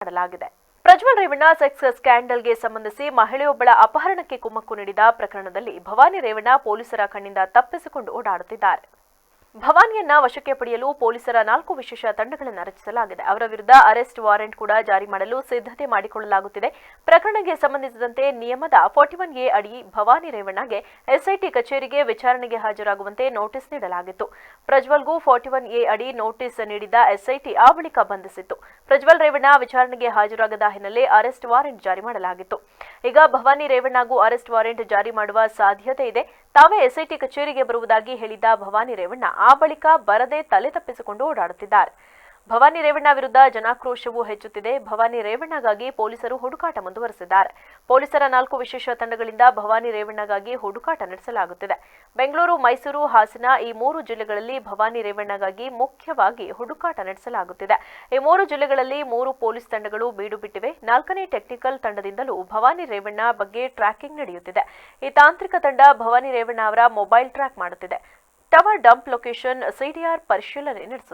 ಮಾಡಲಾಗಿದೆ. ಪ್ರಜ್ವಲ್ ರೇವಣ್ಣ ಸೆಕ್ಸ್ ಸ್ಕ್ಯಾಂಡಲ್ಗೆ ಸಂಬಂಧಿಸಿ ಮಹಿಳೆಯೊಬ್ಬಳ ಅಪಹರಣಕ್ಕೆ ಕುಮ್ಮಕ್ಕು ನೀಡಿದ ಪ್ರಕರಣದಲ್ಲಿ ಭವಾನಿ ರೇವಣ್ಣ ಪೊಲೀಸರ ಕಣ್ಣಿಂದ ತಪ್ಪಿಸಿಕೊಂಡು ಓಡಾಡುತ್ತಿದ್ದಾರೆ. ಭವಾನಿಯನ್ನ ವಶಕ್ಕೆ ಪಡೆಯಲು ಪೊಲೀಸರ 4 ವಿಶೇಷ ತಂಡಗಳನ್ನು ರಚಿಸಲಾಗಿದೆ. ಅವರ ವಿರುದ್ಧ ಅರೆಸ್ಟ್ ವಾರೆಂಟ್ ಕೂಡ ಜಾರಿ ಮಾಡಲು ಸಿದ್ಧತೆ ಮಾಡಿಕೊಳ್ಳಲಾಗುತ್ತಿದೆ. ಪ್ರಕರಣಕ್ಕೆ ಸಂಬಂಧಿಸಿದಂತೆ ನಿಯಮದ 41A ಅಡಿ ಭವಾನಿ ರೇವಣ್ಣಗೆ ಎಸ್ಐಟಿ ಕಚೇರಿಗೆ ವಿಚಾರಣೆಗೆ ಹಾಜರಾಗುವಂತೆ ನೋಟಿಸ್ ನೀಡಲಾಗಿತ್ತು. ಪ್ರಜ್ವಲ್ಗೂ 41A ಅಡಿ ನೋಟಿಸ್ ನೀಡಿದ್ದ ಎಸ್ಐಟಿ ಆ ಬಳಿಕ ಬಂಧಿಸಿತ್ತು. ಪ್ರಜ್ವಲ್ ರೇವಣ್ಣ ವಿಚಾರಣೆಗೆ ಹಾಜರಾಗದ ಹಿನ್ನೆಲೆ ಅರೆಸ್ಟ್ ವಾರೆಂಟ್ ಜಾರಿ ಮಾಡಲಾಗಿತ್ತು. ಈಗ ಭವಾನಿ ರೇವಣ್ಣಗೂ ಅರೆಸ್ಟ್ ವಾರೆಂಟ್ ಜಾರಿ ಮಾಡುವ ಸಾಧ್ಯತೆ ಇದೆ. ತಾವೇ ಎಸ್ಐಟಿ ಕಚೇರಿಗೆ ಬರುವುದಾಗಿ ಹೇಳಿದ್ದ ಭವಾನಿ ರೇವಣ್ಣ ಆ ಬಳಿಕ ಬರದೆ ತಲೆ ತಪ್ಪಿಸಿಕೊಂಡು ಓಡಾಡುತ್ತಿದ್ದಾರೆ. ಭವಾನಿ ರೇವಣ್ಣ ವಿರುದ್ಧ ಜನಾಕ್ರೋಶವೂ ಹೆಚ್ಚುತ್ತಿದೆ. ಭವಾನಿ ರೇವಣ್ಣಗಾಗಿ ಪೊಲೀಸರು ಹುಡುಕಾಟ ಮುಂದುವರೆಸಿದ್ದಾರೆ. ಪೊಲೀಸರ 4 ವಿಶೇಷ ತಂಡಗಳಿಂದ ಭವಾನಿ ರೇವಣ್ಣಗಾಗಿ ಹುಡುಕಾಟ ನಡೆಸಲಾಗುತ್ತಿದೆ. ಬೆಂಗಳೂರು, ಮೈಸೂರು, ಹಾಸನ ಈ 3 ಜಿಲ್ಲೆಗಳಲ್ಲಿ ಭವಾನಿ ರೇವಣ್ಣಗಾಗಿ ಮುಖ್ಯವಾಗಿ ಹುಡುಕಾಟ ನಡೆಸಲಾಗುತ್ತಿದೆ. ಈ 3 ಜಿಲ್ಲೆಗಳಲ್ಲಿ 3 ಪೊಲೀಸ್ ತಂಡಗಳು ಬೀಡು ಬಿಟ್ಟಿವೆ. 4ನೇ ಟೆಕ್ನಿಕಲ್ ತಂಡದಿಂದಲೂ ಭವಾನಿ ರೇವಣ್ಣ ಬಗ್ಗೆ ಟ್ರ್ಯಾಕಿಂಗ್ ನಡೆಯುತ್ತಿದೆ. ಈ ತಾಂತ್ರಿಕ ತಂಡ ಭವಾನಿ ರೇವಣ್ಣ ಅವರ ಮೊಬೈಲ್ ಟ್ರ್ಯಾಕ್ ಮಾಡುತ್ತಿದೆ. ಟವರ್ ಡಂಪ್ ಲೊಕೇಶನ್ ಸಿಡಿಆರ್ ಪರಿಶೀಲನೆ ನಡೆಸುತ್ತಿದೆ.